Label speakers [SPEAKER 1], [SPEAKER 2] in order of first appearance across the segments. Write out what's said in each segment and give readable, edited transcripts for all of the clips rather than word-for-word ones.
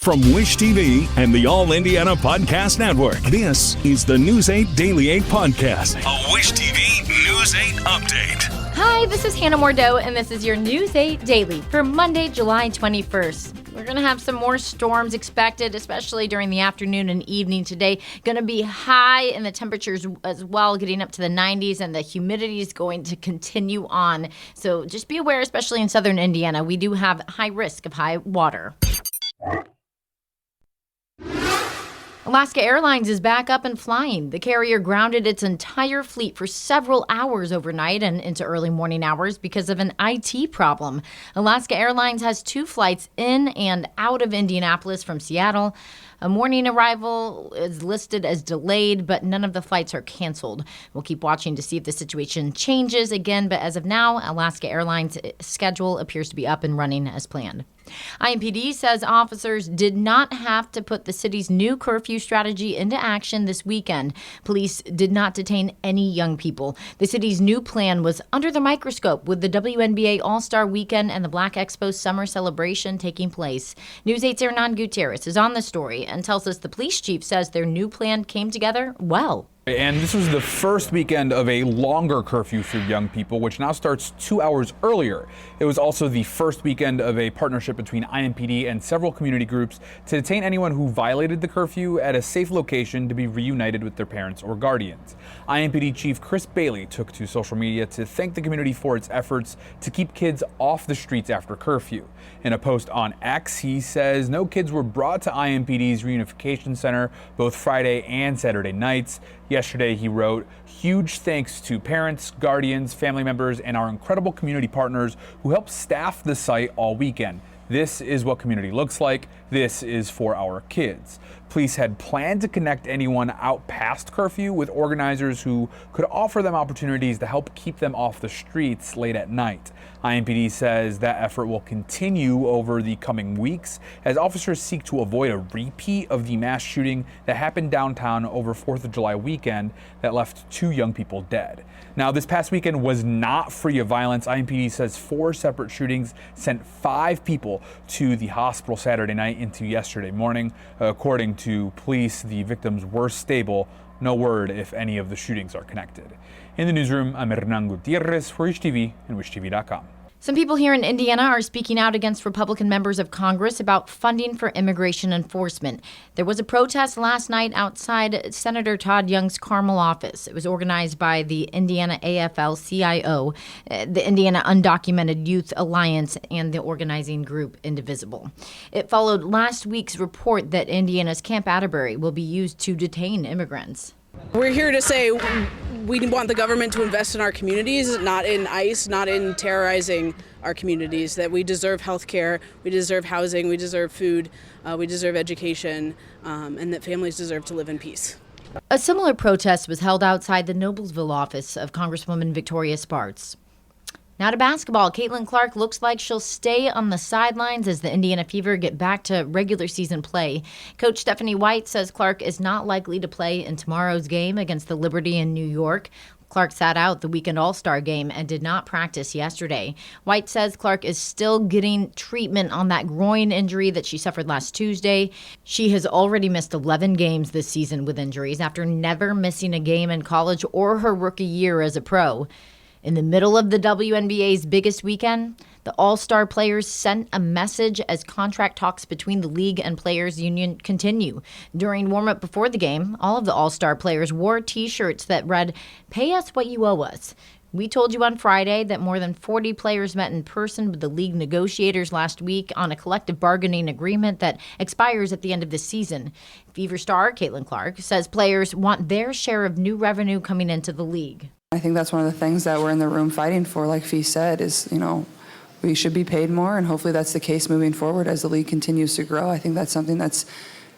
[SPEAKER 1] From Wish TV and the All Indiana Podcast Network, this is the News 8 Daily 8 Podcast, a Wish TV News 8 update.
[SPEAKER 2] Hi, this is Hannah Mordeau, and this is your News 8 Daily for Monday, July 21st. We're going to have some more storms expected, especially during the afternoon and evening today. Going to be high in the temperatures as well, getting up to the 90s, and the humidity is going to continue on. So just be aware, especially in southern Indiana, we do have high risk of high water. Alaska Airlines is back up and flying. The carrier grounded its entire fleet for several hours overnight and into early morning hours because of an IT problem. Alaska Airlines has 2 flights in and out of Indianapolis from Seattle. A morning arrival is listed as delayed, but none of the flights are canceled. We'll keep watching to see if the situation changes again, but as of now, Alaska Airlines' schedule appears to be up and running as planned. IMPD says officers did not have to put the city's new curfew strategy into action this weekend. Police did not detain any young people. The city's new plan was under the microscope with the WNBA All-Star Weekend and the Black Expo Summer Celebration taking place. News 8's Hernan Gutierrez is on the story and tells us the police chief says their new plan came together well.
[SPEAKER 3] And this was the first weekend of a longer curfew for young people, which now starts 2 hours earlier. It was also the first weekend of a partnership between IMPD and several community groups to detain anyone who violated the curfew at a safe location to be reunited with their parents or guardians. IMPD Chief Chris Bailey took to social media to thank the community for its efforts to keep kids off the streets after curfew. In a post on X, he says no kids were brought to IMPD's reunification center both Friday and Saturday nights. Yesterday, he wrote, "Huge thanks to parents, guardians, family members, and our incredible community partners who helped staff the site all weekend. This is what community looks like. This is for our kids." Police had planned to connect anyone out past curfew with organizers who could offer them opportunities to help keep them off the streets late at night. IMPD says that effort will continue over the coming weeks as officers seek to avoid a repeat of the mass shooting that happened downtown over 4th of July weekend that left 2 young people dead. Now, this past weekend was not free of violence. IMPD says 4 separate shootings sent 5 people to the hospital Saturday night into yesterday morning. According to police, the victims were stable. No word if any of the shootings are connected. In the newsroom, I'm Hernan Gutierrez for Wish TV and WishTV.com.
[SPEAKER 2] Some people here in Indiana are speaking out against Republican members of Congress about funding for immigration enforcement. There was a protest last night outside Senator Todd Young's Carmel office. It was organized by the Indiana AFL-CIO, the Indiana Undocumented Youth Alliance, and the organizing group Indivisible. It followed last week's report that Indiana's Camp Atterbury will be used to detain immigrants.
[SPEAKER 4] We're here to say we want the government to invest in our communities, not in ICE, not in terrorizing our communities, that we deserve health care, we deserve housing, we deserve food, we deserve education, and that families deserve to live in peace.
[SPEAKER 2] A similar protest was held outside the Noblesville office of Congresswoman Victoria Spartz. Now to basketball. Caitlin Clark looks like she'll stay on the sidelines as the Indiana Fever get back to regular season play. Coach Stephanie White says Clark is not likely to play in tomorrow's game against the Liberty in New York. Clark sat out the weekend All-Star game and did not practice yesterday. White says Clark is still getting treatment on that groin injury that she suffered last Tuesday. She has already missed 11 games this season with injuries after never missing a game in college or her rookie year as a pro. In the middle of the WNBA's biggest weekend, the All-Star players sent a message as contract talks between the league and players' union continue. During warm-up before the game, all of the All-Star players wore T-shirts that read, "Pay us what you owe us." We told you on Friday that more than 40 players met in person with the league negotiators last week on a collective bargaining agreement that expires at the end of the season. Fever star Caitlin Clark says players want their share of new revenue coming into the league.
[SPEAKER 5] I think that's one of the things that we're in the room fighting for, like Fee said, is, we should be paid more, and hopefully that's the case moving forward as the league continues to grow. I think that's something that's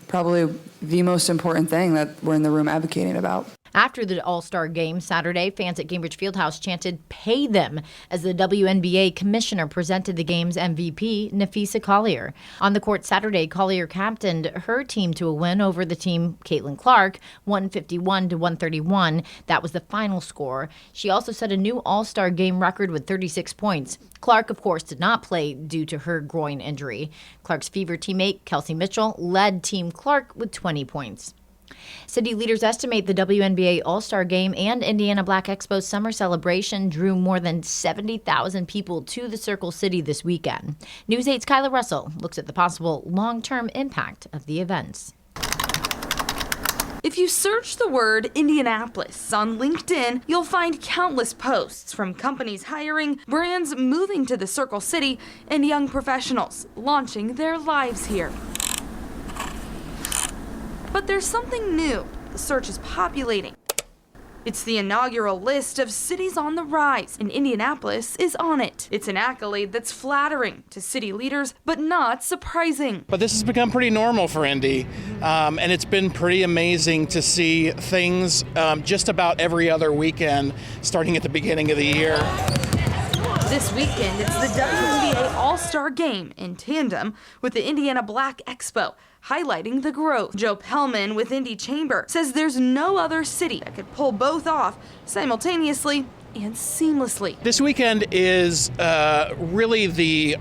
[SPEAKER 5] probably the most important thing that we're in the room advocating about.
[SPEAKER 2] After the All-Star game Saturday, fans at Gainbridge Fieldhouse chanted, "Pay them," as the WNBA commissioner presented the game's MVP, Nafisa Collier. On the court Saturday, Collier captained her team to a win over the team Caitlin Clark, 151-131. That was the final score. She also set a new All-Star game record with 36 points. Clark, of course, did not play due to her groin injury. Clark's Fever teammate, Kelsey Mitchell, led Team Clark with 20 points. City leaders estimate the WNBA All-Star Game and Indiana Black Expo summer celebration drew more than 70,000 people to the Circle City this weekend. News 8's Kyla Russell looks at the possible long-term impact of the events.
[SPEAKER 6] If you search the word Indianapolis on LinkedIn, you'll find countless posts from companies hiring, brands moving to the Circle City, and young professionals launching their lives here. But there's something new. The search is populating. It's the inaugural list of cities on the rise, and Indianapolis is on it. It's an accolade that's flattering to city leaders, but not surprising.
[SPEAKER 7] But this has become pretty normal for Indy, and it's been pretty amazing to see things just about every other weekend, starting at the beginning of the year.
[SPEAKER 6] This weekend, it's the WNBA All-Star Game in tandem with the Indiana Black Expo, highlighting the growth. Joe Pellman with Indy Chamber says there's no other city that could pull both off simultaneously and seamlessly.
[SPEAKER 7] This weekend is really the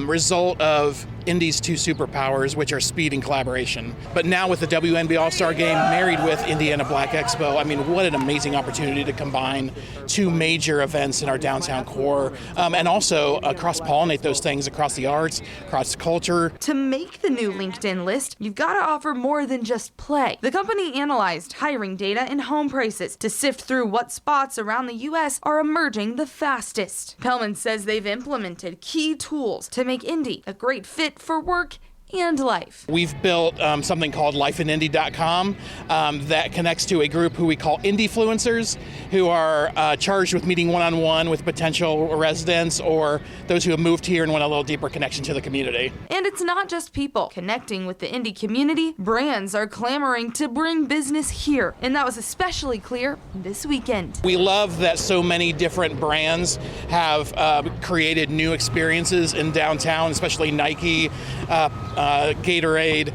[SPEAKER 7] result of Indy's two superpowers, which are speed and collaboration. But now with the WNBA All-Star Game married with Indiana Black Expo, I mean, what an amazing opportunity to combine two major events in our downtown core, and also cross-pollinate those things across the arts, across culture.
[SPEAKER 6] To make the new LinkedIn list, you've got to offer more than just play. The company analyzed hiring data and home prices to sift through what spots around the U.S. are emerging the fastest. Pellman says they've implemented key tools to make Indy a great fit for work and life.
[SPEAKER 7] We've built something called lifeinindy.com that connects to a group who we call Indyfluencers, who are charged with meeting one-on-one with potential residents or those who have moved here and want a little deeper connection to the community.
[SPEAKER 6] And it's not just people connecting with the Indy community. Brands are clamoring to bring business here, and that was especially clear this weekend.
[SPEAKER 7] We love that so many different brands have created new experiences in downtown, especially Nike, Gatorade,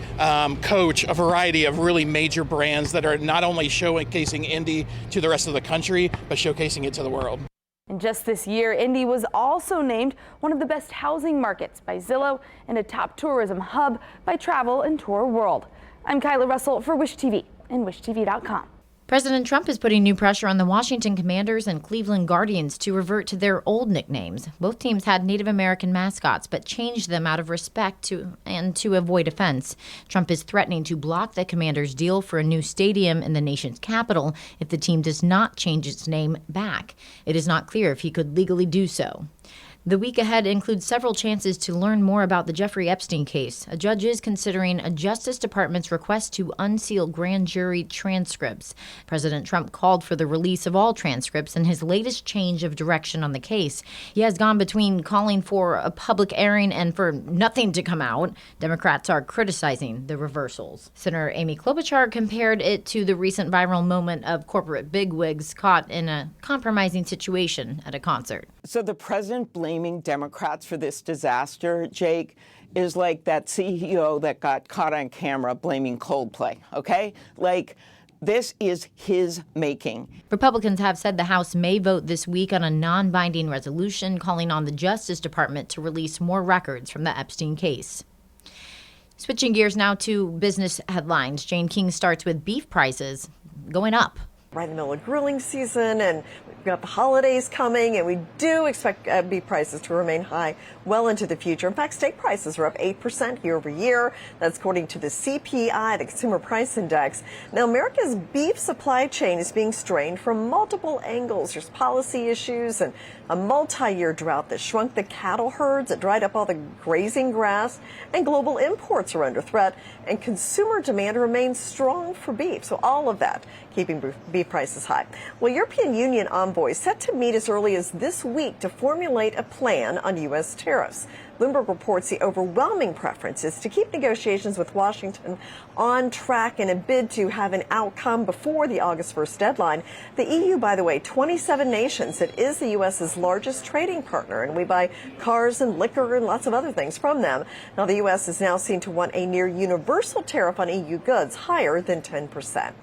[SPEAKER 7] Coach, a variety of really major brands that are not only showcasing Indy to the rest of the country, but showcasing it to the world.
[SPEAKER 6] And just this year, Indy was also named one of the best housing markets by Zillow and a top tourism hub by Travel and Tour World. I'm Kyla Russell for Wish TV and WishTV.com.
[SPEAKER 2] President Trump is putting new pressure on the Washington Commanders and Cleveland Guardians to revert to their old nicknames. Both teams had Native American mascots, but changed them out of respect to avoid offense. Trump is threatening to block the Commanders' deal for a new stadium in the nation's capital if the team does not change its name back. It is not clear if he could legally do so. The week ahead includes several chances to learn more about the Jeffrey Epstein case. A judge is considering a Justice Department's request to unseal grand jury transcripts. President Trump called for the release of all transcripts in his latest change of direction on the case. He has gone between calling for a public airing and for nothing to come out. Democrats are criticizing the reversals. Senator Amy Klobuchar compared it to the recent viral moment of corporate bigwigs caught in a compromising situation at a concert.
[SPEAKER 8] So the president blaming Democrats for this disaster, Jake, is like that CEO that got caught on camera blaming Coldplay, okay? Like, this is his making.
[SPEAKER 2] Republicans have said the House may vote this week on a non-binding resolution calling on the Justice Department to release more records from the Epstein case. Switching gears now to business headlines. Jane King starts with beef prices going up.
[SPEAKER 9] Right in the middle of grilling season, and we've got the holidays coming, and we do expect beef prices to remain high well into the future. In fact, steak prices are up 8% year over year. That's according to the CPI, the Consumer Price Index. Now, America's beef supply chain is being strained from multiple angles. There's policy issues and a multi-year drought that shrunk the cattle herds, that dried up all the grazing grass, and global imports are under threat, and consumer demand remains strong for beef. So all of that keeping beef prices high. Well, European Union envoy envoys set to meet as early as this week to formulate a plan on U.S. tariffs. Bloomberg reports the overwhelming preference is to keep negotiations with Washington on track in a bid to have an outcome before the August 1st deadline. The EU, by the way, 27 nations. It is the U.S.'s largest trading partner, and we buy cars and liquor and lots of other things from them. Now, the U.S. is now seen to want a near universal tariff on EU goods, higher than 10%.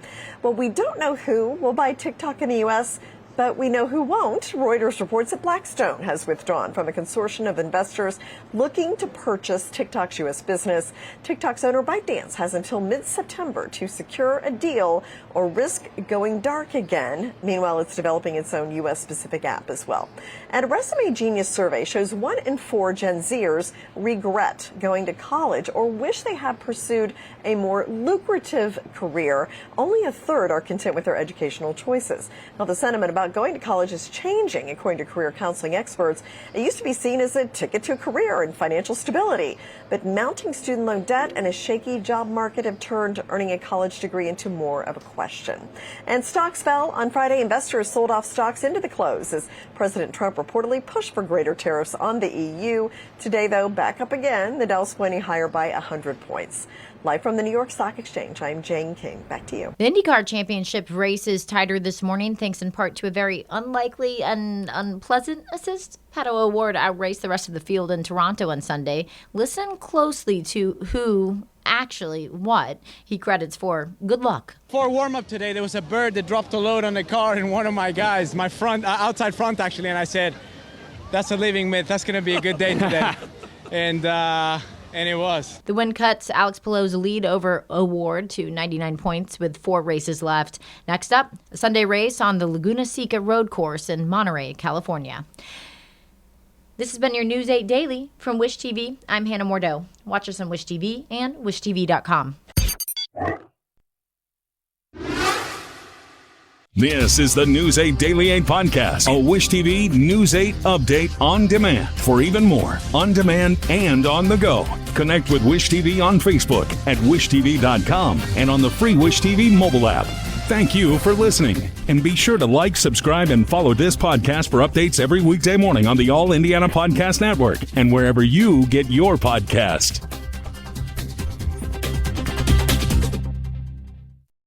[SPEAKER 9] Well, we don't know who will buy TikTok in the U.S., but we know who won't. Reuters reports that Blackstone has withdrawn from a consortium of investors looking to purchase TikTok's U.S. business. TikTok's owner, ByteDance, has until mid-September to secure a deal or risk going dark again. Meanwhile, it's developing its own U.S.-specific app as well. And a Resume Genius survey shows 1 in 4 Gen Zers regret going to college or wish they had pursued a more lucrative career. Only a third are content with their educational choices. Now, the sentiment about going to college is changing, according to career counseling experts. It used to be seen as a ticket to a career and financial stability, but mounting student loan debt and a shaky job market have turned earning a college degree into more of a question. And stocks fell on Friday. Investors sold off stocks into the close as President Trump reportedly pushed for greater tariffs on the EU. Today, though, back up again. The Dow's pointing higher by 100 points. Live from the New York Stock Exchange, I'm Jane King. Back to you.
[SPEAKER 2] The Indycar Championship race is tighter this morning, thanks in part to a very unlikely and unpleasant assist. Pato O'Ward outraced the rest of the field in Toronto on Sunday. Listen closely to what he credits for good luck.
[SPEAKER 10] For warm-up today, there was a bird that dropped a load on the car and one of my guys, my front, outside front actually, and I said, that's a living myth. That's going to be a good day today. And it was.
[SPEAKER 2] The win cuts Alex Pallot's lead over O'Ward to 99 points with 4 races left. Next up, a Sunday race on the Laguna Seca road course in Monterey, California. This has been your News 8 Daily from Wish TV. I'm Hannah Mordeau. Watch us on Wish TV and wishtv.com.
[SPEAKER 1] This is the News 8 Daily 8 podcast, a Wish TV News 8 update on demand. For even more, on demand and on the go, connect with Wish TV on Facebook at wishtv.com and on the free Wish TV mobile app. Thank you for listening, and be sure to like, subscribe, and follow this podcast for updates every weekday morning on the All Indiana Podcast Network and wherever you get your podcast.